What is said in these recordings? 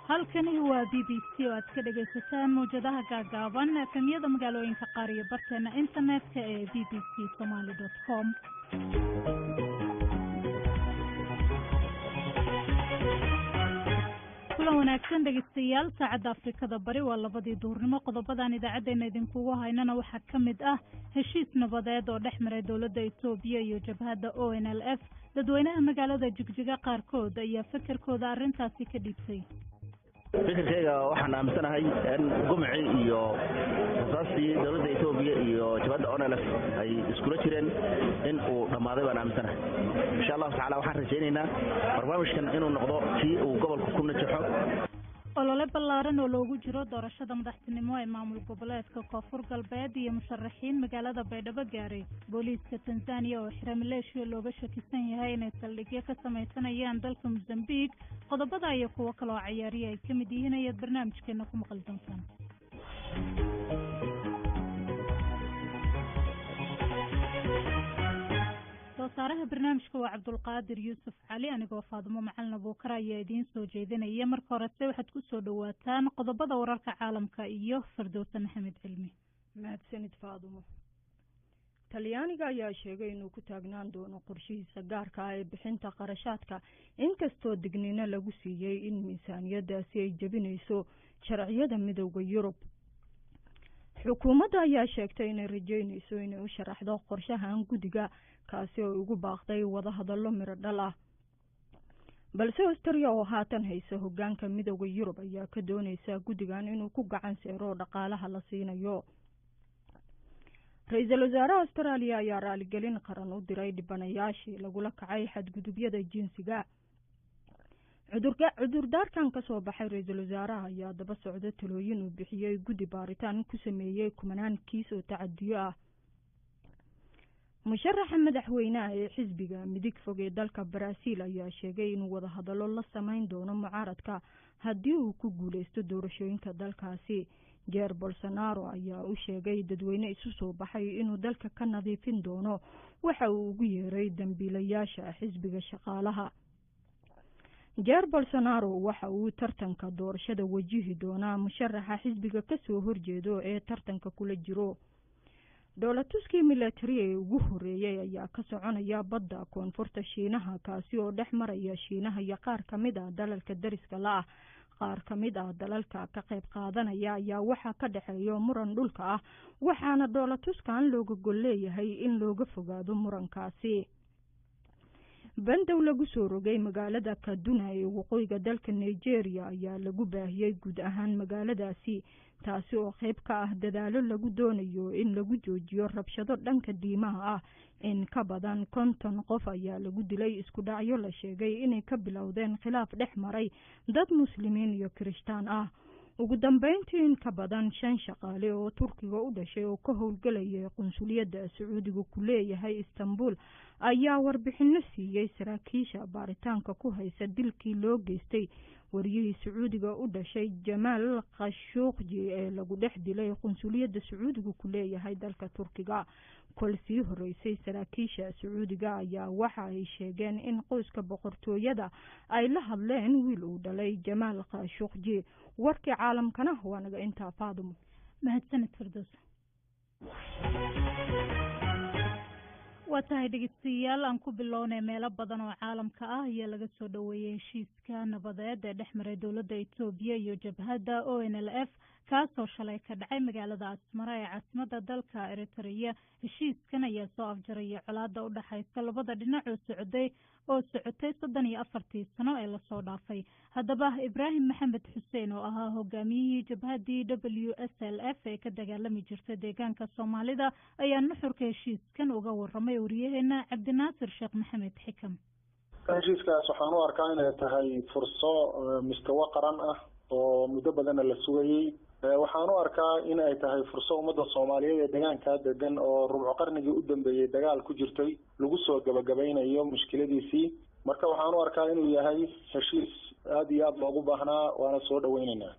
halkani waa BBC oo aad ka dhagaysataan mowjadaha gaagaaban efemyada magaalooyinka qaar iyo barteena internetka ee bbcsomali.com. kulan wanaagsan dhegaystayaal, saacadda Afrikada Bari waa 2 duhurnimo. qodobadan idaacadeena idinkugu haynana waxaa ka mid ah heshiis nabadeed oo dhex maray dowladda Itoobiya iyo jabhadda ONLF. dadweynaha magaalada Jigjiga qaarkood ayaa fikirkooda arrintaasi ka dhibtay. fikirkayga waxaan aaminsanahay in gumci iyo asaasii dowladda Itoobiya iyo jabhadda ONLF ay iskula jireen in uu dhamaaday baan aaminsanahay. insha Allah taala waxaan rajaynaynaa barnaamijkan inuu noqdo kii uu gobolka ku najaxo. olole ballaaran oo loogu jiro doorashada madaxtinimo ee maamul goboleedka Koonfur Galbeed iyo musharaxiin magaalada Baydhabo gaaray. booliiska Tanzania oo xiray maleeshiya looga shakisan yahay inay saldhigyo ka samaysanayaan dalka Mozambique. qodobada iyo kuwo kale oo ciyaariye ay ka mid yihiin ayaad barnaamijkeena ku maqli doontaan. soosaaraha barnaamijka waa Cabdulqaadir Yuusuf Cali, anigoo Faadimo Macalin Abuukar ayaa idiin soo jeedinaya. marka horese waxaad ku soo dhawaataan qodobada wararka caalamka iyo Firdowsa Maxamed Cilmi. mahadsanid Faadimo. Talyaaniga ayaa sheegay inuu ku taagnaan doono qorshihiisa gaarka ah ee bixinta qarashaadka, inkastoo digniino lagu siiyey in miisaaniyadaasi ay jebinayso sharciyada midowda Yurub. xukuumadda ayaa sheegtay inay rajeynayso inay u sharaxdo qorshahan guddiga kaasi oo ugu baaqday wadahadallo miro dhal ah, balse Austria oo haatan haysa hoggaanka midowda Yurub ayaa ka doonaysa guddigan inuu ku gacan seero dhaqaalaha la siinayo. ra-iisul wasaaraha Australia ayaa raaligelin qaran u diray dhibanayaashii lagula kacay xadgudubyada jinsiga. cudurdaarkan ka soo baxay ra-iisul wasaaraha ayaa daba socda talooyin uu bixiyey guddi baaritaan ku sameeyey kumanaan kiis oo tacadiyo ah. musharaxa madaxweynaha ee xisbiga midig fog ee dalka Brazil ayaa sheegay inuu wadahadallo la samayn doono mucaaradka haddii uu ku guuleysto doorashooyinka dalkaasi. Jair Bolsonaro ayaa u sheegay dadweyne isu soo baxay inuu dalka ka nadiifin doono waxa uu ugu yeeray dambiilayaasha xisbiga shaqaalaha. Jair Bolsonaro waxa uu tartanka doorashada wajihi doonaa musharaxa xisbiga ka soo horjeedo ee tartanka kula jiro. dowladtuskii military ee ugu horeeyay ayaa ka soconaya badda koonfurta Shiinaha, kaasi oo dhex maraya Shiinaha iyo qaar ka mid ah dalalka dariska la ah. qaar ka mid ah dalalka ka qayb qaadanaya ayaa waxaa ka dhaxeeya muran dhulka ah, waxaana dowladtuskan looga gol leeyahay in looga fogaado murankaasi. bandow lagu soo rogay magaalada Kaduna ee waqooyiga dalka Nigeria ayaa lagu baahiyey guud ahaan magaaladaasi, taasi oo qayb ka ah dadaalo lagu doonayo in lagu joojiyo rabshado dhanka diimaha ah. in ka badan 50 qof ayaa lagu dilay isku dhacyo la sheegay inay ka bilowdeen khilaaf dhex maray dad muslimiin iyo Kirishtaan ah. ugu dambeyntii in ka badan 5 shaqaale oo Turkiga u dhashay oo ka howlgalaya qunsuliyadda Sacuudiga ku leeyahay Istanbul ayaa warbixino siiyey saraakiisha baaritaanka ku haysa dilkii loo geystay wariyihii Sacuudiga u dhashay Jamal Khashoggi ee lagu dhex dilay qunsuliyadda Sacuudiga ku leeyahay dalka Turkiga. kolsii horeysay saraakiisha Sacuudiga ayaa waxa ay sheegeen in qoyska boqortooyada ay la hadleen wiil uu dhalay Jamal Khashoggi. warkii caalamkana waa naga intaa. Faadimo. mahadsanid Firdowsa. waa tahay dhegeystayaal, aan ku bilownay meelo badan oo caalamka ah ayaa laga soo dhaweeyey heshiiska nabadeed ee dhex maray dowladda Itoobiya iyo jabhadda ONLF kaasoo shalay ka dhacay magaalada Asmara ee caasimadda dalka Eritrea. heshiiskan ayaa soo afjaraya colaadda u dhaxaysa labada dhinac oo socotay 34 sano ee lasoo dhaafay. haddaba Ibraahim Maxamed Xuseen oo ahaa hogaamiyihii jabhaddii WSLF ee ka dagaalami jirtay deegaanka Soomaalida ayaa nuxurka heshiiskan uga warramay wariyaheena Cabdinaasir Sheekh Maxamed Xikam. heshiiskaas waxaan u arkaa inay tahay furso mustawa qaran ah oo muddo badan la sugayay. waxaan u arkaa in ay tahay furso ummadda Soomaaliyeed ee deegaanka degan oo rubco qarnigii u dambeeyay dagaal ku jirtay lagu soo gabagabeynayo mushkiladiisii. marka waxaan u arkaa inuu yahay heshiis aad iyo aad loogu baahnaa waana soo dhaweynaynaa.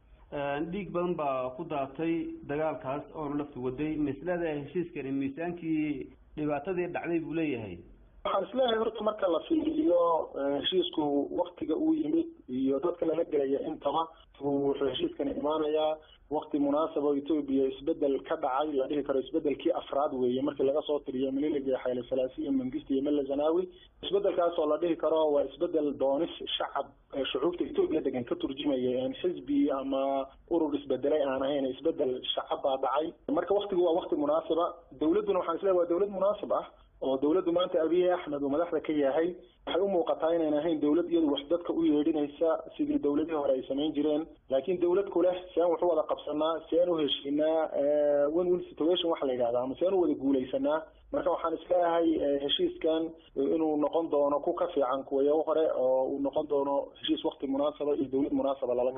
dhiig badan baa ku daatay dagaalkaas oona lafti waday mislada heshiiskani miisaankii dhibaatadii dhacday buu leeyahay. waxaan isleeyahay horta marka la fiiriyo heshiisku waktiga uu yimid iyo dadka lala gelaya intaba wuxuu heshiiskani imaanayaa waqti munaasaba oo Ethiopia isbedel ka dhacay la dhihi karo isbedelkii afraad weeye markii laga soo tiriyo Mililiga Haile Selassie iyo Mengistu iyo Mele Zenawi. isbedelkaas oo la dhihi karo waa isbedel doonis shacab shucuubta Ethiopia degan ka turjumaya in xisbi ama urur isbedelay aan ahayn isbedel shacab baa dhacay. marka waqtigu waa waqti munaasaba dawladuna waxaan isleeyahay waa dawlad munaasab ah oo dawladdu maanta Abiy Ahmed oo madaxda ka yahay waxay u muuqataa inay ahayn dawlad iyadu wax dadka u yeedhinaysa sidii dawladii hore ay sameyn jireen laakiin dawlad kule seen wuxuu wada qabsanaa seen u heshiinaa win-win situation wax la yiraahdo ama seen u wada guuleysanaa. marka waxaan isleeyahay heshiiskan inuu noqon doono ku ka fiican kuwa hore oo uu noqon doono heshiis waqti munaasaba iyo dawlad munaasaba lala.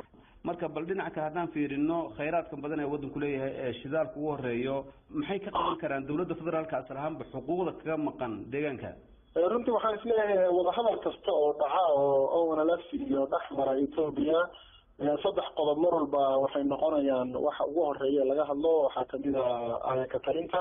marka bal dhinaca kale haddaan fiirino khayraadkan badan ee waddanku leeyahay ee shidaalka ugu horeeyo maxay ka qaban karaan dawladda federaalka asal ahaanba xuquuqda kaga maqan deegaanka? runtii waxaan isleeyahay wadahadal kasta oo dhaca oo ONLF iyo dhexmara Ethiopia saddex qodob mar walba waxay noqonayaan waxa ugu horeeya laga hadlo waxaa kamid ah ka talinta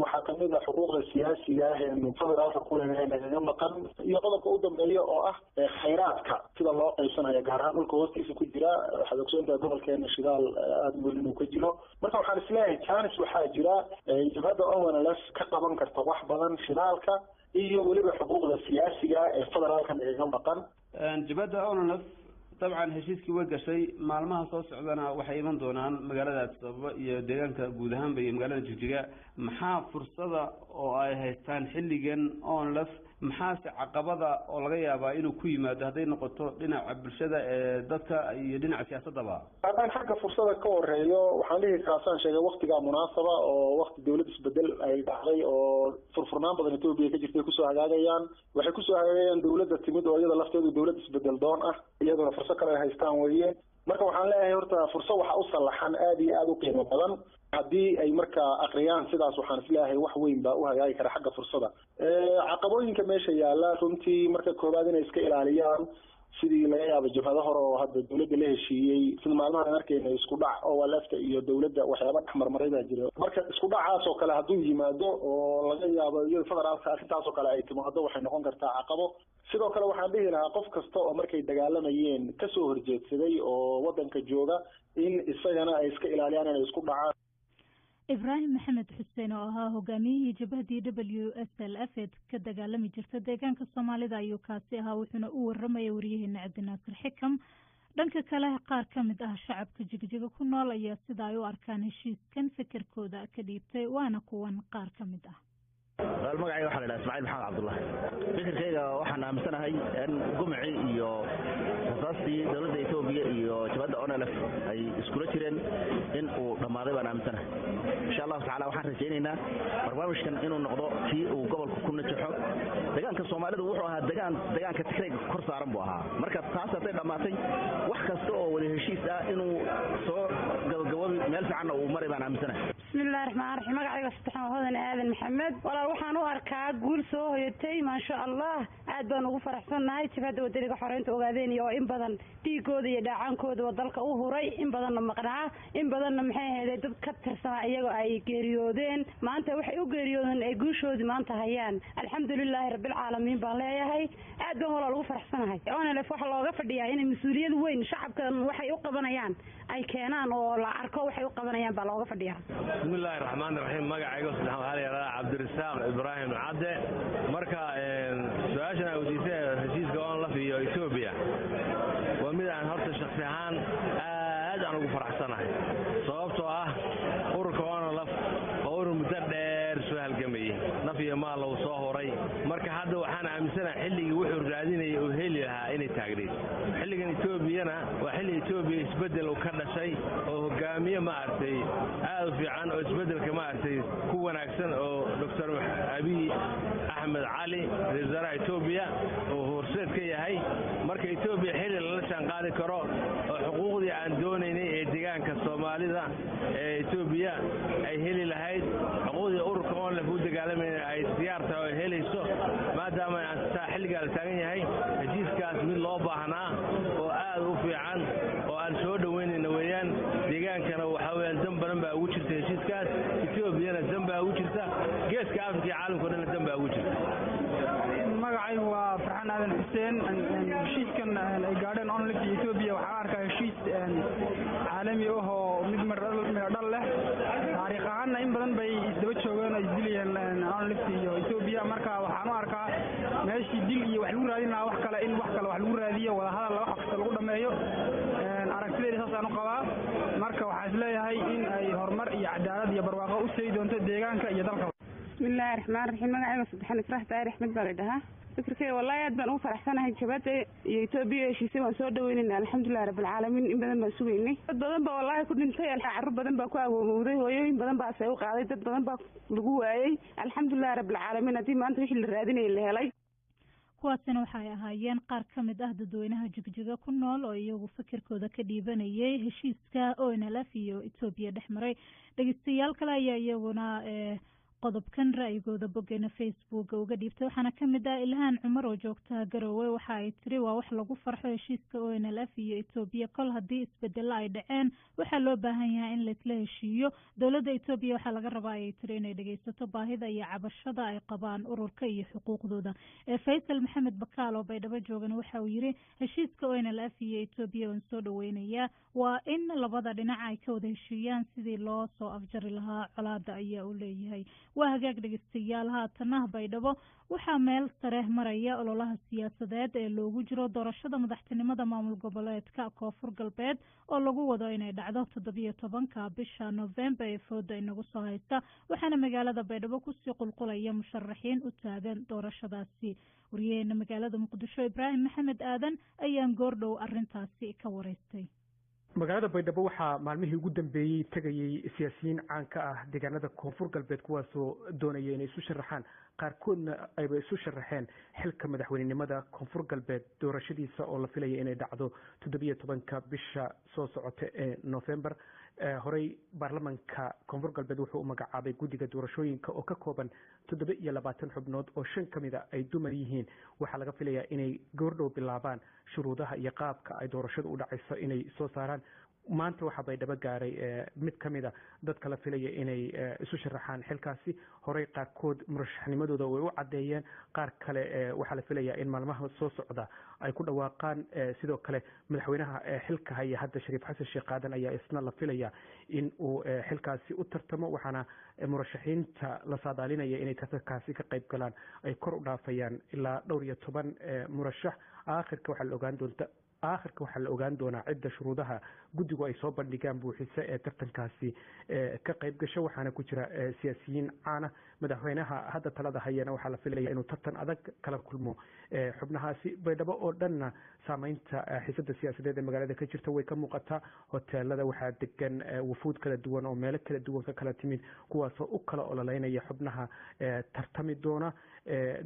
waxaa kamid ah xuquuqda siyaasiga ah ee federaalka ku leeyahay nagaga maqan iyo qodobka u dambeeya oo ah khayraadka sida loo qaybsanayo gaar ahaan dhulka hoostiisa ku jira waxaad ogsoontahay gobolkeena shidaal aad weyn inuu ka jiro. marka waxaan isleeyahay chance waxaa jira jabhadda ONLF ka qaban karta wax badan shidaalka iyo weliba xuquuqda siyaasiga ee federaalka nagaga maqan. jabhadda ONLF طبعا heshiiskii way gashay maalmaha soo socdana waxay iman doonaan magaalada Addis Ababa iyo deegaanka guud ahaan bay magaalada Jigjiga. maxaa fursada oo ay haystaan xilligan ONLF maxaase caqabada oo laga yaabaa inuu ku yimaado hadday noqoto dhinaca bulshada ee dadka iyo dhinaca siyaasadaba? haddaan xagga fursada ka horeeyo waxaan dhihi kaasaan sheegay waqtiga munaasaba oo waqti dawlad isbedel ay dhacday oo furfurnaan badan Ethiopia ka jirtay kusoo hagaagayaan waxay kusoo hagaagayaan dawladda timid oo iyada lafteedu dawlad isbedel doon ah iyaduna fursad kale haystaan weeye. marka waxaan leeyahay horta fursad waxa u salaxan aad iyo aad u qiimo badan haddii ay marka aqriyaan sidaas waxaan isleeyahay wax weyn baa u hagaagi kara xagga fursada. caqabooyinka meesha yaala runtii marka koowaad inay iska ilaaliyaan sidii laga yaabo jabhado hore oo hadda dawladda la heshiiyey sida maalmahan aan arkayna isku dhac oo lafta iyo dawladda waxyaaba dhexmarmaray baa jira. marka isku dhacaas oo kale hadduu yimaado oo laga yaabo iyada federaalka arrintaas oo kale ay timaado waxay noqon kartaa caqabo. sidoo kale waxaan dhihi lahaa qof kasta oo markay dagaalamayeen kasoo horjeedsaday oo waddanka jooga in isagana ay iska ilaaliyaan inay isku dhacaan. ibraahim maxamed xuseen oo ahaa hogaamiyihii jabhadii WSLF ee ka dagaalami jirta deegaanka Soomaalida ayuu kaasi ahaa wuxuuna u waramayay wariyaheena Cabdinaasir Xikam. dhanka kale qaar ka mid ah shacabka Jigjiga ku nool ayaa sida ay u arkaan heshiiskan fikirkooda ka dhiibtay waana kuwan qaar ka mid ah. magacayga waxaa la yidhaha Ismaaciil Maxamed Cabdullaahi. fikirkayga waxaan aaminsanahay in gumci iyo rasaastii dawladda Ethiopia iyo jabhadda ONLF ay iskula jireen in uu dhammaaday baan aaminsanahay. insha allahu tacaala waxaan rajaynaynaa barnaamijkan inuu noqdo kii uu gobolka ku najaxo. deegaanka Soomaalidu wuxuu ahaa deegaanka Tigreega kor saaran buu ahaa. marka taas hadday dhammaatay wax kasta oo wada heshiis ah inuu soo gabagaboobay meel fiicanna uu maray baan aaminsanahay. bismillahi raxmaani raxiim. magacayga saddexan hodan aadan maxamed. waxaan u arkaa guul soo hoyatay maasha Allah aad baan ugu faraxsanahay jabhadda wadaniga xoreynta ogaadeen iyo in badan dhiigooda iyo dhacaankooda wadalka u huray in badanna maqnaa in badanna maxay ahayd dad ka tirsanaa iyagoo ay geeriyoodeen maanta waxay u geeriyoodeen ay guushoodii maanta hayaan alxamdulilaahi rabbil caalamiin baan leeyahay aad baan walaal ugu faraxsanahay. ONLF waxa looga fadhiyaa inay mas'uuliyad weyn shacabkan waxay u qabanayaan ay keenaan oo la arko waxay u qabanayaan baa looga fadhiyaa. bismillahi raxmaani raxiim. magacayga waxaa la yiraahdaa Cabdirasaaq Ibrahim Cadde. marka su'aashan ay weydiisay heshiiska ONLF iyo Ethiopia waa mid aan horta shakhsi ahaan aad aan ugu faraxsanahay sababtoo ah ururka ONLF oo urur muddo dheer soo halgamayay naf iyo maal loo soo horay. marka hadda waxaan aaminsanahay xilligii wuxuu raadinayay oo heli lahaa inay taagreed. xilligan Ethiopia-na waa xilli Ethiopia isbedel ka dhashay oo hogaamiye ma artay aad u fiican oo isbedelka ma artay ku wanaagsan oo Dr. Abiy Ahmed Ali wasiirka Ethiopia oo horseed ka yahay. marka Ethiopia xilli la shan qaadi karo oo xuquuqdii aan doonaynay ee deegaanka Soomaalida ee Ethiopia ay heli lahayd xuquuqdii ururka ONLF u dagaalamay ay diyaar tahay helayso maadaama aan xilliga la taagan yahay heshiiskaas mid loo baahnaa oo aad u Djibouti magacaygu waa Farxaan Aadan Xuseen heshiiskan ay gaadheen ONLIF iyo Ethiopia waxaan arkaa heshiis caalami ah oo mid dhal leh taariikh ahaan in badan bay isdaba joogeen ay dilayeen ONLIF iyo Ethiopia marka waxaan u arkaa meeshii dil iyo wax lagu raadin lahaa wax kale wax lagu raadiyo wada hadal wax kasta lagu dhameeyo aragtidayda saas aan u qabaa marka waxaan isleeyahay in ay horumar iyo cadaalad iyo barwaaqo u sii doonto deegaanka iyo dalka. bismillaahi raxmaani raxiim magacayga saddexan ifraax daahir axmed baa la dhahaa fikirkeyga wallaahi aad baan ugu faraxsanahay jabhadda iyo Ethiopia heshiisay waan soo dhaweynaynaa alxamdulillahi rabbil caalamiin in badan baan sugaynay dad badan baa wallaahi ku dhintay carruur badan baa ku awoowday hooyooyin badan baa say u qaaday dad badan baa lagu waayay alxamdulillahi rabbil caalamiin haddii maanta wixii la raadinayay la helay. kuwaasina waxay ahaayeen qaar ka mid ah dadweynaha jigjiga ku nool oo iyagu fikirkooda ka dhiibanayay heshiiska ONLF iyo Ethiopia dhexmaray. dhegeystayaal kale ayaa iyaguna qodobkan ra'yigooda boggeena Facebook uga dhiibtay waxaana ka mid ah Ilhaan Cumar oo joogta Garowe waxa ay tiri waa wax lagu farxo heshiiska ONLF iyo Ethiopia kol haddii isbedelo ay dhaceen waxaa loo baahan yahay in la isla heshiiyo dowladda Ethiopia waxaa laga rabaa ay tiri inay dhageysato baahida iyo cabashada ay qabaan ururka iyo xuquuqdooda. Faysal Maxamed Bakaal oo Baydhabo joogan waxa uu yiri heshiiska ONLF iyo Ethiopia oo soo dhaweynaya waa in labada dhinac ay ka wada heshiiyaan sidii loo soo afjari lahaa colaadda ayaa uu leeyahay. waa hagaag dhegeystayaal haatana Baydhabo waxaa meel sare maraya ololaha siyaasadeed ee loogu jiro doorashada madaxtinimada maamul goboleedka Koonfur Galbeed oo lagu wado inay dhacdo 17 bisha November ee fooda inagu soo haysta waxaana magaalada Baydhabo ku sii qulqulaya musharaxiin u taagan doorashadaasi. wariyeena magaalada Muqdisho Ibraahim Maxamed Aadan ayaan goordhow arintaasi ka wareystay. magaalada Baydhabo waxaa maalmihii ugu dambeeyay tagayay siyaasiyiin caan ka ah deegaanada Koonfur Galbeed kuwaasoo doonaya inay isu sharaxaan qaarkoodna ayba isu sharaxeen xilka madaxweynenimada Koonfur Galbeed doorashadiisa oo la filayo inay dhacdo 17 bisha soo socota ee November. horey baarlamaanka Koonfur Galbeed wuxuu u magacaabay guddiga doorashooyinka oo ka kooban 27 xubnood oo 5 kamid ah ay dumar yihiin waxaa laga filayaa inay goordhow bilaabaan shuruudaha iyo qaabka ay doorashadu u dhacayso inay soo saaraan. maanta waxaa Baydhabo gaaray mid kamid ah dadka la filaya inay isu sharaxaan xilkaasi. horey qaarkood murashaxnimadooda way u cadeeyeen qaar kale waxaa la filayaa in maalmaha soo socda ay ku dhawaaqaan. sidoo kale madaxweynaha xilka haya hadda Shariif Xasan Sheekh Aadan ayaa isna la filaya in uu xilkaasi u tartamo waxaana murashaxiinta la saadaalinaya inay tartankaasi ka qayb galaan ay kor u dhaafayaan ilaa 12 murashax. aakhirka waxaa la ogaan doonaa cidda shuruudaha guddigu ay soo bandhigaan buuxisa ee tartankaasi ka qayb gasho waxaana ku jira siyaasiyiin caana. madaxweynaha hadda talada hayana waxaa la filaya inuu tartan adag kala kulmo xubnahaasi. Baydhabo oo dhanna saameynta xiisada siyaasadeed ee magaalada ka jirta way ka muuqataa. hoteelada waxaa degan wufuud kala duwan oo meelo kala duwan ka kala timid kuwaasoo u kala ololeynaya xubnaha tartami doona.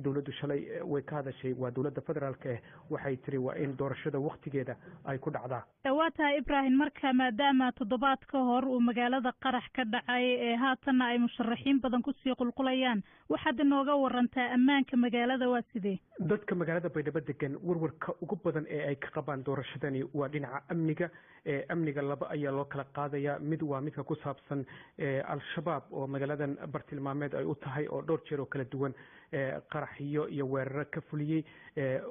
dowladdu shalay way ka hadashay waa dowladda federaalka waxay tiri waa in doorashada waqtigeeda ay ku dhacdaa. dhawaata Ibraahim marka maadaama toddobaad ka hor uu magaalada qarax ka dhacay ee haatana ay musharaxiin badan ku sii qulqulayaan waxaad inooga warantaa ammaanka magaalada waa sidee? dadka magaalada Baydhabo degan warwarka ugu badan ee ay ka qabaan doorashadani waa dhinaca amniga. amniga laba ayaa loo kala qaadaya. mid waa midka ku saabsan al-shabaab oo magaaladan bartilmaameed ay u tahay oo dhowr jeer oo kala duwan qaraxiyo iyo weeraro ka fuliyey.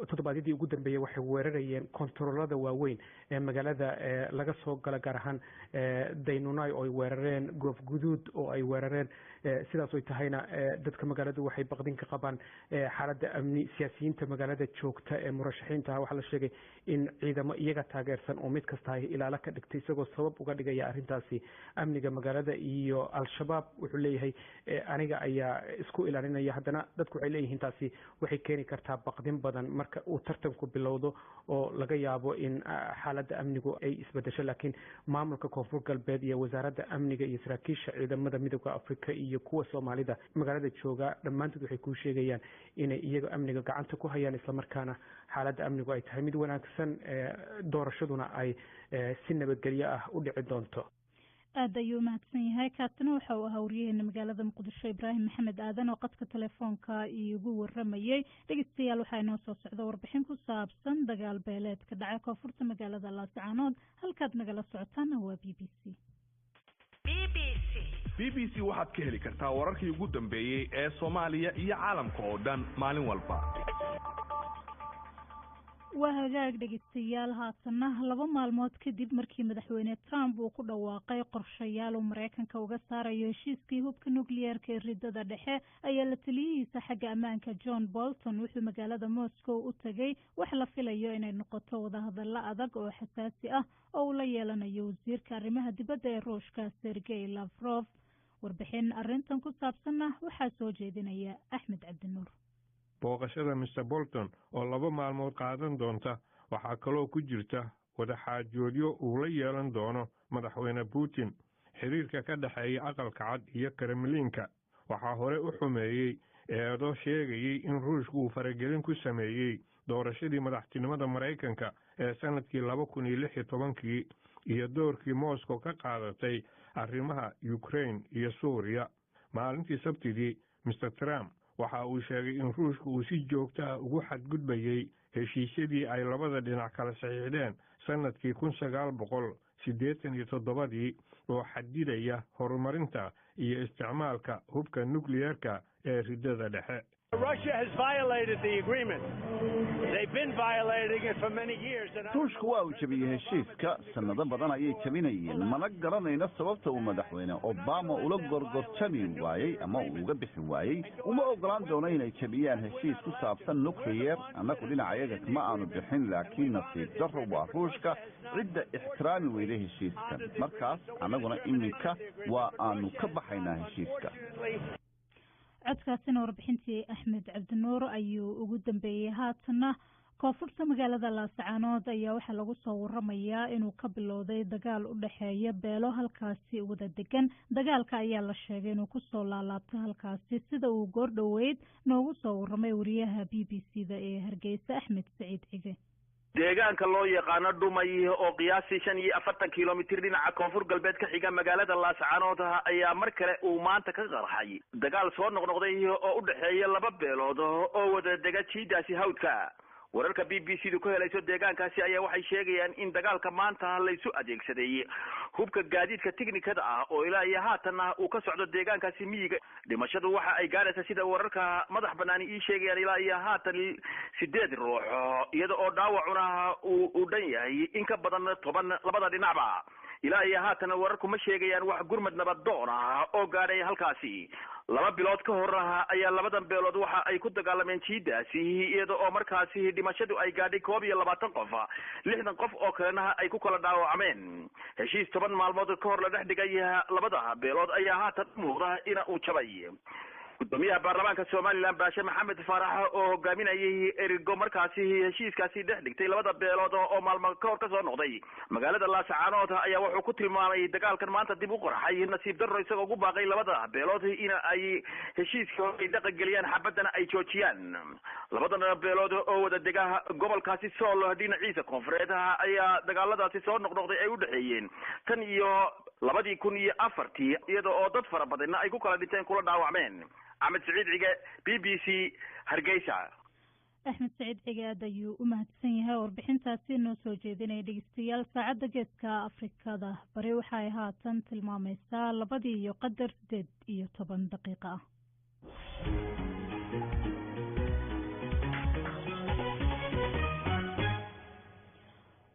toddobaadyadii ugu dambeeyay waxay weerarayeen kontaroolada waaweyn ee magaalada laga soo gala gaar ahaan Daynunay oo ay weerareen Goof Guduud oo ay weerareen. sidaas oo tahayna dadka magaaladu waxay baqdin ka qabaan xaaladda amni. siyaasiyiinta magaalada joogta ee murashaxiinta waxaa la sheegay in ciidamo iyaga taageersan oo mid kasta ay ilaalo ka dhigtay isagoo sabab uga dhigaya arrintaasi amniga magaalada. iyo al-shabaab wuxuu leeyahay aniga ayaa isku ilaalinaya. haddana dadku waxay leeyihiin taasi waxay keeni kartaa baqdin badan marka uu tartanku bilowdo oo laga yaabo in xaaladda amnigu ay isbedesho. laakiin maamulka Koonfur Galbeed iyo wasaaradda amniga iyo saraakiisha ciidamada midowga Afrika iyo kuwa Soomaalida magaalada jooga dhammaantood waxay ku sheegayaan inay iyaga amniga gacanta ku hayaan isla markaana xaaladda amnigu ay tahay mid wanaagsan doorashaduna ay si nabadgelyo ah u dhici doonto. aad ayuu mahadsan yahay. kaasina waxa uu ahaa wariyaheena magaalada Muqdisho Ibraahim Maxamed Aadan oo qadka telefoonka iigu waramayay. dhegeystayaal waxaa inoo soo socda warbixin ku saabsan dagaal beeleed ka dhacay koonfurta magaalada Laascaanood halkaad nagala socotaan waa BBC. BBC waxaad ka heli kartaa wararkii ugu dambeeyay ee Soomaaliya iyo caalamka oo dhan maalin walba. waa hagaag dhegeystayaal haatana 2 maalmood kadib markii madaxweyne Trump uu ku dhawaaqay qorshayaal uu Mareykanka uga saarayo heshiiskii hubka nukliyeerka ee ridada dhexe ayaa la taliyihiisa xagga ammaanka John Bolton wuxuu magaalada Moscow u tagay wax la filayo inay noqoto wadahadalo adag oo xasaasi ah oo la yeelanayo wasiirka arrimaha dibadda ee Ruushka Sergey Lavrov. warbixin arrintan ku saabsanna waxaa soo jeedinaya Axmed Cabdinuur. booqashada Mr. Bolton oo 2 maalmood qaadan doonta waxaa kaloo ku jirta wadaxaajoodyo uu la yeelan doono madaxweyne Putin. xiriirka ka dhaxeeya aqalka cad iyo Kremlinka waxaa hore u xumeeyey eedo sheegayay in Ruushku uu faragelin ku sameeyey doorashadii madaxtinimada Mareykanka ee sanadkii 2016 iyo doorkii Moscow ka qaadatay arrimaha Ukraine iyo Suuriya. maalintii Sabtidii Mr. Trump waxa uu sheegay in Ruushku uu si joogto ah ugu xadgudbayay heshiisyadii ay labada dhinac kala saxiixdeen sanadkii 1987 oo xadidaya horumarinta iyo isticmaalka hubka nukliyeerka ee ridada dhexe. ruushku waa uu jabiyey heshiiska sanado badan ayay jabinayeen mana garanayno sababta uu madaxweyne Obama ula gorgortami waayey ama uu uga bixi waayey. uma ogolaan doono inay jabiyaan heshiis ku saabsan nukliyeer annagu dhinacayaga kama aanu bixin laakiin nasiib darro waa ruushka cidda ixtiraami weyday heshiiskan markaas annaguna iminka waa aanu ka baxaynaa heshiiska. codkaasina warbixintii Axmed Cabdinuur ayuu ugu dambeeyay. haatana koonfurta magaalada Laascaanood ayaa waxaa lagu soo waramayaa inuu ka bilowday dagaal u dhexeeya beelo halkaasi wada degan. dagaalka ayaa la sheegay inuu kusoo laalaabtay halkaasi sida uu goor dhoweyd noogu soo waramay wariyaha BBC-da ee Hargeysa Axmed Saciid Cige. deegaanka loo yaqaano Dhumay oo qiyaasii 45 kiiloomitir dhinaca koonfur galbeed ka xiga magaalada Laascaanood ayaa mar kale uu maanta ka qarxay dagaal soo noqnoqday oo u dhaxeeya 2 beelood oo wada dega jiidaasi hawdka. wararka BBC-du ku helayso deegaankaasi ayaa waxay sheegayaan in dagaalka maanta la isu adeegsaday hubka gaadiidka tiknikada ah oo ilaa iyo haatan uu ka socdo deegaankaasi miyiga. dhimashadu waxa ay gaaraysaa sida wararka madax banaani ii sheegayaan ilaa iyo haatan 8 ruux iyada oo dhaawacuna uu dhan yahay in ka badan 10 labada dhinacba. ilaa iyo haatan wararku ma sheegayaan wax gurmad nabadoon ah oo gaadhay halkaasi. 2 bilood ka hor ayaa labadan beelood waxa ay ku dagaalameen jiidaasi iyada oo markaasi dhimashadu ay gaadhay 21 qof 60 qof oo kalena ay ku kala dhaawacmeen. heshiis 10 maalmood ka hor la dhex dhigay labada beelood ayaa haatan muuqda in uu jabay. gudoomiyaha baarlamaanka Soomaaliland Baashe Maxamed Faarax oo hogaaminayay erigo markaasi heshiiskaasi dhex dhigtay labada beelood oo maalmo ka hor ka soo noqday magaalada Laascaanood ayaa wuxuu ku tilmaamay dagaalkan maanta dib u qorxay nasiib darro isagoo ugu baaqay labada beelood in ay heshiiska ay dhaqangeliyaan xabadana ay joojiyaan. labada beelood oo wada dega gobolkaasi Sool dhinaciisa koonfureed ayaa dagaaladaasi soo noqnoqday ay u dhaxeeyeen tan iyo 2004 iyada oo dad fara badan ay ku kala dhinteen kula dhaawacmeen. Axmed Saciid Cige BBC Hargeysa. Axmed Saciid Cige aad ayuu u mahadsan yahay warbixintaasi noo soo jeedinaya dhegeystayaal. saacadda geeska Afrikada bari waxa ay haatan tilmaamaysaa 2:18 daqiiqo ah.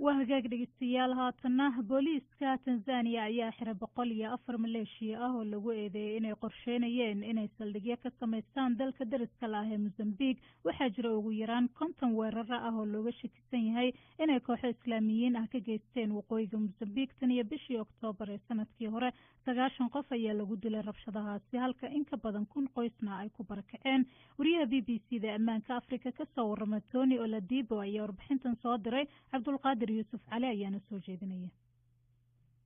waa hagaag dhegeystayaal haatana booliiska Tanzania ayaa xiray 104 maleeshiya ah oo lagu eedeeyay inay qorsheynayeen inay saldhigyo ka sameystaan dalka dariska la ah ee Mozambique. waxaa jira ugu yaraan 50 weerar ah oo looga shakisan yahay inay kooxo islaamiyiin ah ka geysteen waqooyiga Mozambique tan iyo bishii Oktoobar ee sanadkii hore. 90 qof ayaa lagu dilay rabshadahaasi halka in ka badan 1000 qoysna ay ku barakaceen. wariyaha BBC-da ammaanka Afrika ka soo warama Tony Oladipo ayaa warbixintan soo diray. Cabdulqaadir Yusuf Cali ayaana soo jeedinaya.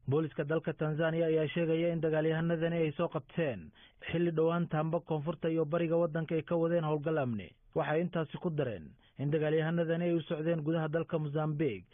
booliska dalka Tanzania ayaa sheegaya in dagaalyahanadani ay soo qabteen xilli dhowaan taamba koonfurta iyo bariga waddanka ay ka wadeen howlgal amni. waxay intaasi ku dareen in dagaalyahanadani ay u socdeen gudaha dalka Mozambique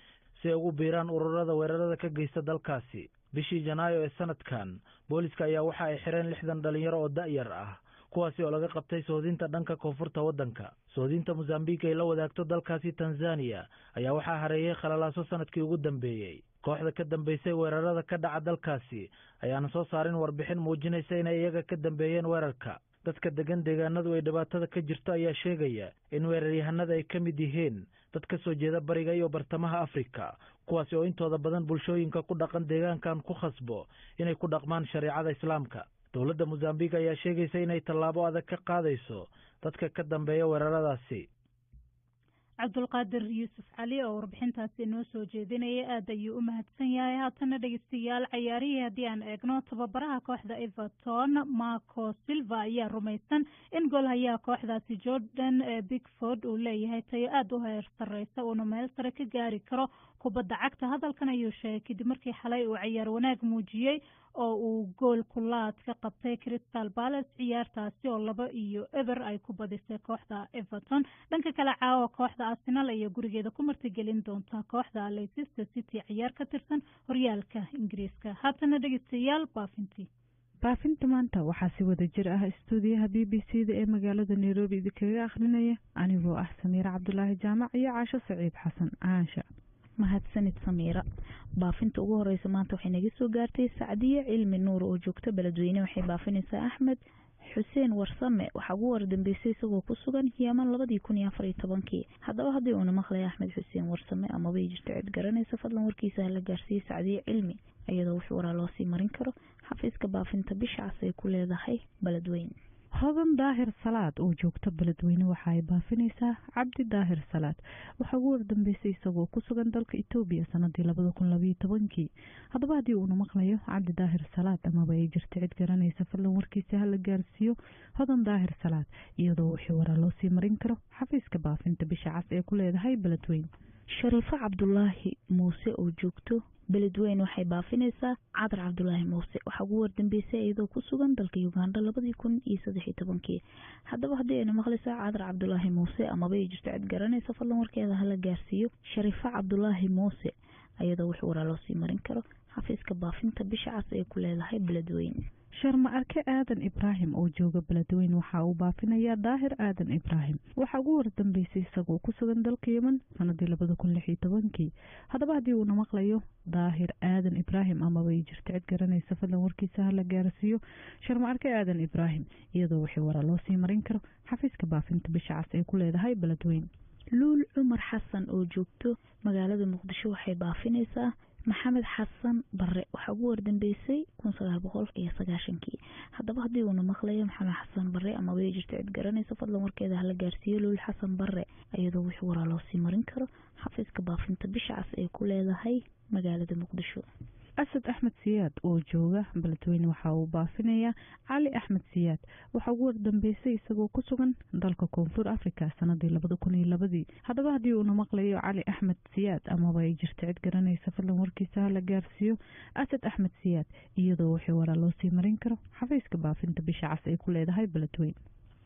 si ay ugu biiraan ururada weerarada ka geysta dalkaasi. bishii Janaayo ee sanadkan booliska ayaa waxa ay xireen 60 dhalinyaro oo da'yar ah kuwaasi oo laga qabtay soodinta dhanka koonfurta waddanka. soodinta Mozambique ay la wadaagto dalkaasi Tanzania ayaa waxaa hareeyay khalalaaso sanadkii ugu dambeeyay kooxda ka dambeysay weerarada ka dhaca dalkaasi ayaana soo saarin warbixin muujinaysa inay iyaga ka dambeeyeen weerarka. dadka degan deegaanadu ay dhibaatada ka jirto ayaa sheegaya in weeraryahanada ay ka mid yihiin dad ka soo jeeda bariga iyo bartamaha Afrika, kuwaasi oo intooda badan bulshooyinka ku dhaqan deegaankan ku khasbo inay ku dhaqmaan shariicada Islaamka. dowladda Mozambique ayaa sheegaysa inay tallaabo adag ka qaadayso dadka ka dambeeya weeraradaasi. cabdulqaadir yuusuf cali oo warbixintaasi noo soo jeedinaya aad ayuu u mahadsan yahay. haatana dhegeystayaal cayaarihii haddii aan eegno, tababaraha kooxda Everton Marco Silva ayaa rumaysan in goolhayaha kooxdaasi Jordan Pickford uu leeyahay tayo aada u heer sareysa uuna meel sare ka gaari karo kubadda cagta. hadalkan ayuu sheegay kadib markii xalay uu ciyaar wanaag muujiyey oo uu gool kulaad ka qabtay Crystal Palace, ciyaartaasi oo 2-0 ay ku badisay kooxda Everton. dhanka kale caawa kooxda Arsenal ayaa gurigeeda ku martigelin doonta kooxda Leicester City ciyaar ka tirsan horyaalka Ingiriiska. haatana dhegeystayaal baafinta maanta waxaa si wada jir ah istuudiyaha BBC-da ee magaalada Nairobi idinkaga akhrinaya anigoo ah Samiira Cabdulaahi Jaamac iyo Caasho Saciid Xasan. Caasha mahadsanid Samiira. baafinta ugu horeysa maanta waxay naga soo gaartay Sacdiye Cilmi Nuur oo joogta Beledweyne. waxay baafinaysaa Axmed Xuseen Warsame waxa ugu wardambeysay isagoo ku sugan Yemen 2014. haddaba haddii uuna maqlay Axmed Xuseen Warsame ama bay jirto cid garanaysa fadlan warkiisa hala gaarsiiyo Sacdiye Cilmi iyadoo wixii waraa loo sii marin karo xafiiska baafinta bisha cas ay ku leedahay Beledweyne. hodan daahir salaad oo joogta Beledweyne waxa ay baafinaysaa Cabdi daahir salaad waxa ugu wardambeysay isagoo ku sugan dalka Itoobiya sanadii 2012. haddaba haddii uu maqlayo Cabdi daahir salaad ama ay jirto cid garanaysa fadlan warkiisa hala gaarsiiyo hodan daahir salaad iyadoo wixii waraa loo sii marin karo xafiiska baafinta bisha cas ee ku leedahay Beledweyne. Shariifo Cabdulaahi Muuse oo joogto Beledweyne waxay baafinaysaa Cadar Cabdulaahi Muuse waxa ugu wardambeysay iyadoo ku sugan dalka Uganda 2013. haddaba haddii aynu maqlaysaa Cadar Cabdulaahi Muuse ama bay jirto cid garanaysa fadlan warkeeda hala gaarsiiyo Shariifo Cabdulaahi Muuse iyadoo wixii waraa loo sii marin karo xafiiska baafinta bisha cas ee ku leedahay Beledweyne. sharma arke aadan Ibraahim oo jooga Beledweyne waxa uu baafinayaa Daahir aadan Ibraahim waxa ugu wardambeysay isagoo ku sugan dalka Yemen sanadii 2016. haddaba haddii uu maqlayo Daahir aadan Ibraahim ama way jirto cid garanaysa fadlan warkiisa hala gaarsiiyo sharma arke aadan Ibraahim iyadoo wixii waraa loo sii marin karo xafiiska baafinta bisha cas ee ku leedahay Beledweyne. luul cumar xasan oo joogto magaalada Muqdisho waxay baafinaysaa maxamed xasan bare waxa ugu wardambeysay 1990. haddaba haddii uu maqlayo maxamed xasan bare ama way jirto cid garanaysa fadlan warkeeda hala gaarsiiyo luul xasan bare iyadoo wixii waraa loo sii marin karo xafiiska baafinta bisha cas ee ku leedahay magaalada Muqdisho. asad axmed siyaad oo jooga Beledweyne waxa uu baafinayaa cali axmed siyaad waxa ugu wardambeysay isagoo ku sugan dalka Koonfur Afrika sanadii 2002. haddaba haddii uu maqlayo cali axmed siyaad ama ay jirto cid garanaysa fadlan warkiisa hala gaarsiiyo asad axmed siyaad iyadoo wixii waraa loo sii marin karo xafiiska baafinta bisha cas ay ku leedahay Beledweyne.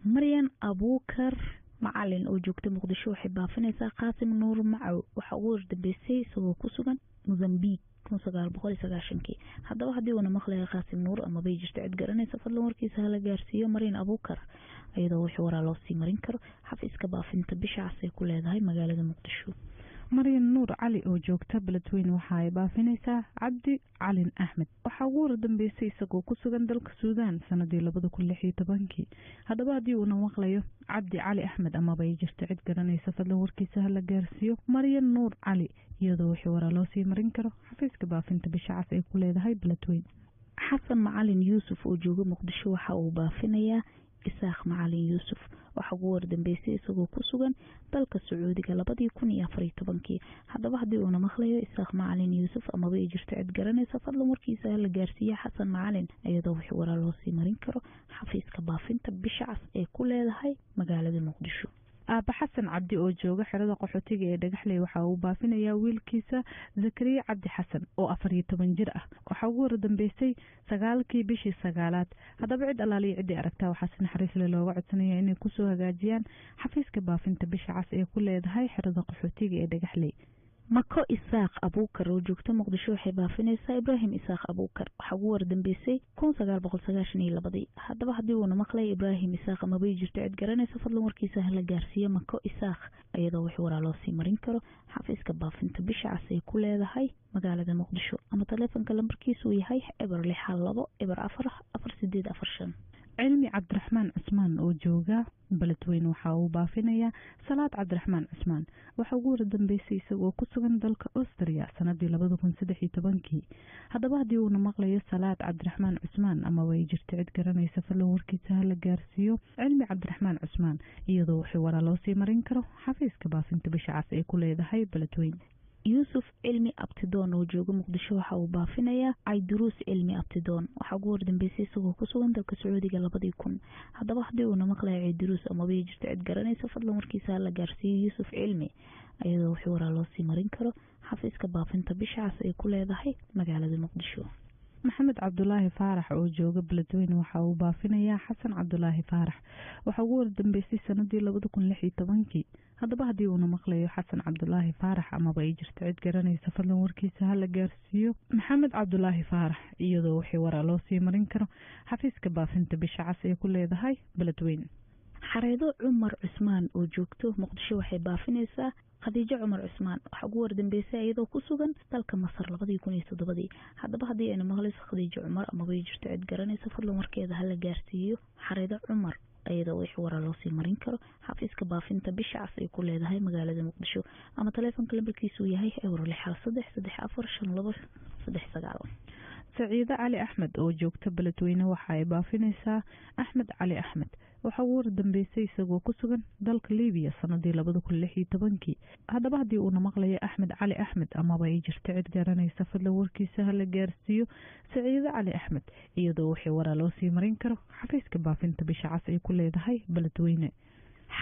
Maryan Abuukar Macalin oo joogta Muqdisho waxay baafinaysaa Qaasim Nuur Macaw waxa ugu wardambeysay isagoo ku sugan Mozambique 1990. haddaba haddii uu maqlayo Qaasim Nuur ama bay jirto cid garanaysa fadlan warkiisa hala gaarsiiyo Maryan Abuukar iyadoo wixii waraa loo sii marin karo xafiiska baafinta bisha cas ay ku leedahay magaalada Muqdisho. Maryan Nuur Cali oo joogta Beledweyne waxa ay baafinaysaa Cabdi Calin Axmed waxa ugu wardambeysay isagoo ku sugan dalka Suudaan sanadii 2016. haddaba haddii uu maqlayo Cabdi Cali Axmed ama bay jirto cid garanaysa fadlan warkiisa hala gaarsiiyo Maryan Nuur Cali iyadoo wixii waraa loo sii marin karo xafiiska baafinta bisha cas ay ku leedahay Beledweyne. xasan macalin yuusuf oo jooga Muqdisho waxa uu baafinayaa Isaaq Macalin Yuusuf waxa ugu wardambeysay isagoo ku sugan dalka Sacuudiga 2014. haddaba haddii uu maqlayo Isaaq Macalin Yuusuf ama way jirto cid garanaysa fadlan warkiisa hala gaarsiiyo Xasan Macalin iyadoo wixii waraa loo sii marin karo xafiiska baafinta bisha cas ee ku leedahay magaalada Muqdisho. Aaba Xasan Cabdi oo jooga xirada qaxootiga ee Dhagaxley waxa uu baafinayaa wiilkiisa Zakariya Cabdi Xasan oo 14 jir ah waxa ugu wardambeysay 9kii bishii 9aad. haddaba cid alaaliye cid aragtaa waxa si naxariis leh looga codsanayaa inay ku soo hagaajiyaan xafiiska baafinta bisha cas ee ku leedahay xirada qaxootiga ee Dhagaxley. mako isaaq abuukar oo joogta muqdisho waxay baafinaysaa ibraahim isaaq abuukar waxaa ugu wardambeysay 1992 haddaba haddii uuna maqlay ibraahim isaaq amabay jirto cid garanaysa fadlan warkiisa hala gaarsiiyo mako isaaq iyadoo wixii waraa loo sii marin karo xafiiska baafinta bisha cas ay ku leedahay magaalada muqdisho ama taleefanka lambarkiisu uu yahay eber 62 cilmi cabdiraxmaan cusmaan oo jooga beledweyne waxa uu baafinayaa salaad cabdiraxmaan cusmaan waxa ugu wardambeysay isagoo ku sugan dalka Austria sanadii 2013 haddaba haddii uuna maqlayo salaad cabdiraxmaan cusmaan ama way jirto cid garanaysa fadlan warkiisa hala gaarsiiyo cilmi cabdiraxmaan cusmaan iyadoo wixii waraa loo sii marin karo xafiiska baafinta bisha cas ay ku leedahay beledweyne yuusuf cilmi abtidoon oo jooga muqdisho waxa uu baafinayaa cayduruus cilmi abtidoon waxaa ugu wardambeysay isagoo ku sugan dalka sacuudiga 2000 haddaba haddii uuna maqlayo cayduruus ama bay jirto cid garanaysa fadlan warkiisa la gaarsiiyo yuusuf cilmi iyadoo wixii waraa loo sii marin karo xafiiska baafinta bisha cas ay ku leedahay magaalada muqdisho maxamed cabdulaahi faarax oo jooga beledweyne waxa uu baafinayaa xasan cabdulaahi faarax waxa ugu wardambeysay sanadii 2016 haddaba haddii uuna maqlayo xasan cabdulaahi faarax amaba ay jirto cid garanaysa fadlan warkiisa hala gaarsiiyo maxamed cabdulaahi faarax iyadoo wixii waraa loo sii marin karo xafiiska baafinta bisha cas ay ku leedahay beledweyne xareedo cumar cusmaan oo joogto muqdisho waxay baafinaysaa khadiijo cumar cusmaan waxa ugu wardambeysay iyadoo ku sugan dalka masar 2007 haddaba haddii ayna maqlayso khadiijo cumar ama bay jirto cid garanaysa fadlan warkeeda hala gaarsiiyo xareedo cumar iyadoo wixii waraa loo sii marin karo xafiiska baafinta bisha cas ay ku leedahay magaalada muqdisho ama taleefanka lambarkiisu yahay eber 63355239 saciide cali axmed oo joogta beledweyne waxa ay baafinaysaa axmed cali axmed waxa uu wardambeysay isagoo ku sugan dalka Liibiya sanadii 2016 haddaba haddii uuna maqlayo axmed cali axmed amaba ay jirto cid garanaysa fadlan warkiisa hala gaarsiiyo saciide cali axmed iyadoo wixii waraa loo sii marin karo xafiiska baafinta bisha cas ay ku leedahay beledweyne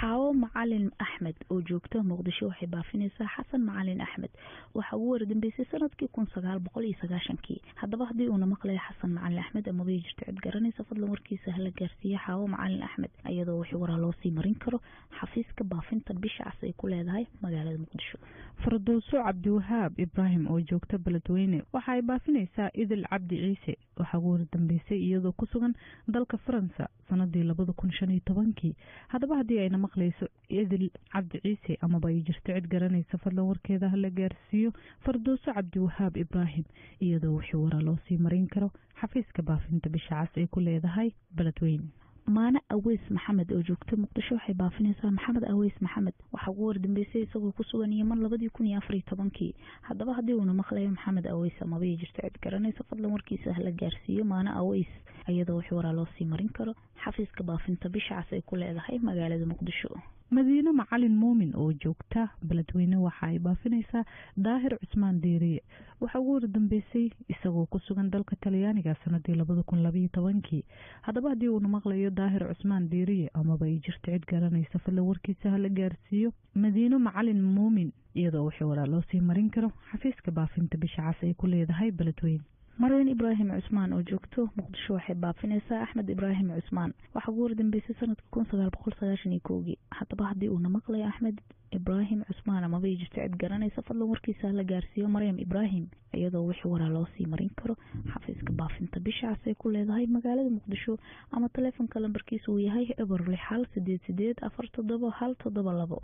xaawo macalin axmed oo joogta muqdisho waxay baafinaysaa xasan macalin axmed waxa uu wardambeysay sanadkii 1990 haddaba haddii uuna maqlayo xasan macalin axmed ama bay jirto cid garanaysa fadlan warkiisa hala gaarsiiyo xaawo macalin axmed iyadoo wixii waraa loo sii marin karo xafiiska baafinta bisha cas ay ku leedahay magaalada muqdisho fardowso cabdiwahaab ibraahim oo joogta beledweyne waxa ay baafinaysaa idil cabdi ciise waxa ugu wardambeysay iyadoo ku sugan dalka Faransa sanadii 2015 haddaba haddii ayna maqlayso idil cabdi ciise ama bay jirto cid garanaysa fadlan warkeeda hala gaarsiiyo fardowso cabdiwahaab ibraahim iyadoo wixii waraa loo sii marin karo xafiiska baafinta bisha cas ay ku leedahay beledweyne maana aweys maxamed oo joogta muqdisho waxay baafinaysaa maxamed aweys maxamed waxa ugu wardambeysay isagoo ku sugan Yemen 2014 haddaba haddii uuna maqlayo maxamed aweys ama bay jirto cid garanaysa fadlan warkiisa hala gaarsiiyo maana aweys iyadoo wixii waraa loo sii marin karo xafiiska baafinta bisha cas ay ku leedahay magaalada muqdisho madiino macalin muumin oo joogta beledweyne waxa ay baafinaysaa daahir cusmaan deeriye waxa ugu wardambeysay isagoo ku sugan dalka Talyaaniga sanadii 2012 haddaba haddii uu maqlayo daahir cusmaan deeriye ama bay jirto cid garanaysa fadlan warkiisa hala gaarsiiyo madiino macalin muumin iyadoo wixii waraa loo sii marin karo xafiiska baafinta bisha cas ay ku leedahay beledweyne maryan ibraahim cusmaan oo joogto muqdisho waxay baafinaysaa axmed ibraahim cusmaan waxa ugu wardambeysay sanadka 1991 haddaba haddii uuna maqlayo axmed ibraahim cusmaan ama bay jirto cid garanaysa fadlan warkiisa la gaarsiiyo maryam ibraahim iyadoo wixii waraa loo sii marin karo xafiiska baafinta bisha cas ay ku leedahay magaalada muqdisho ama taleefanka lambarkiisu uu yahay eber 68847172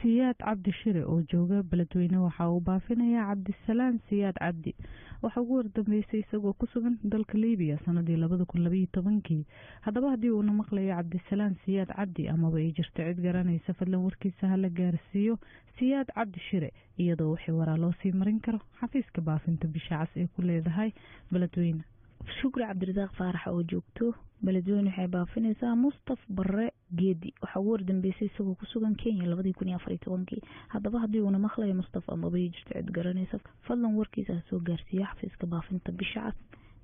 siyaad cabdi shire oo jooga beledweyne waxa uu baafinayaa cabdisalaam siyaad cabdi waxa ugu wardambeysay isagoo ku sugan dalka Liibiya sanadii 2012 haddaba haddii uuna maqlayo cabdisalaam siyaad cabdi amaba ay jirto cid garanaysa fadlan warkiisa hala gaarsiiyo siyaad cabdi shire iyadoo wixii waraa loo sii marin karo xafiiska baafinta bisha cas ay ku leedahay beledweyne shukri cabdirasaaq faarax oo joogto beledweyne waxay baafinaysaa mustaf barre geedi waxa ugu wardambeysay isagoo ku sugan Kenya 2014 haddaba haddii uuna maqlayo mustaf ama bay jirto cid garanaysa fadlan warkiisa soo gaarsiiyo xafiiska baafinta bisha cas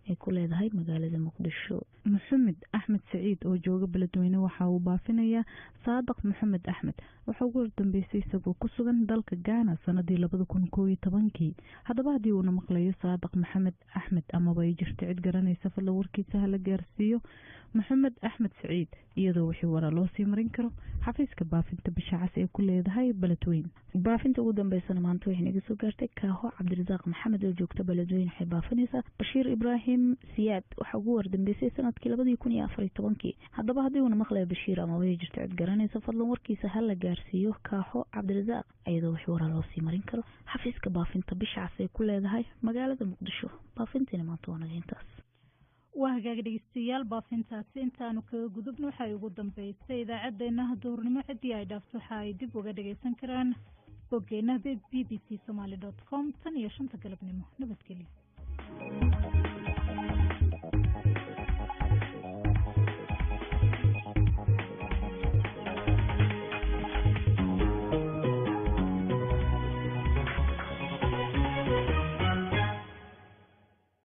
ay ku leedahay magaalada muqdisho. maxamed axmed saciid oo jooga beledweyne waxa uu baafinayaa saadaq maxamed axmed waxa ugu hordambeysay isagoo ku sugan dalka Ghana sanadii 2011 haddaba haddii uuna maqlayo saadaq maxamed axmed amaba ay jirto cid garanaysa fadlan warkiisa hala gaarsiiyo maxamed axmed saciid iyadoo wixii wara loo sii marin karo xafiiska baafinta bisha cas ee ku leedahay beledweyne. baafinta ugu dambeysana maanta waxay naga soo gaartay kaaho cabdirasaaq maxamed oo joogta beledweyne waxay baafinaysaa bashiir ibraahim siyaad waxa ugu wardambeysay sanadkii 2014 haddaba haddii uuna maqlayo bashiir ama way jirto cid garanaysa fadlan warkiisa hala gaarsiiyo kaaho cabdirasaaq iyadoo wixii wara loo sii marin karo xafiiska baafinta bisha cas ee ku leedahay magaalada muqdisho. baafintina maanta waa naga intaas. waa hagaag dhegeystayaal baafintaasi intaanu kaga gudubno waxay ugu dambeysay idaacadeena duurnimo cidii ay dhaafto waxa ay dib uga dhageysan karaan boggeena bbcsomali.com tan iyo 5 galabnimo. nabadgelyo.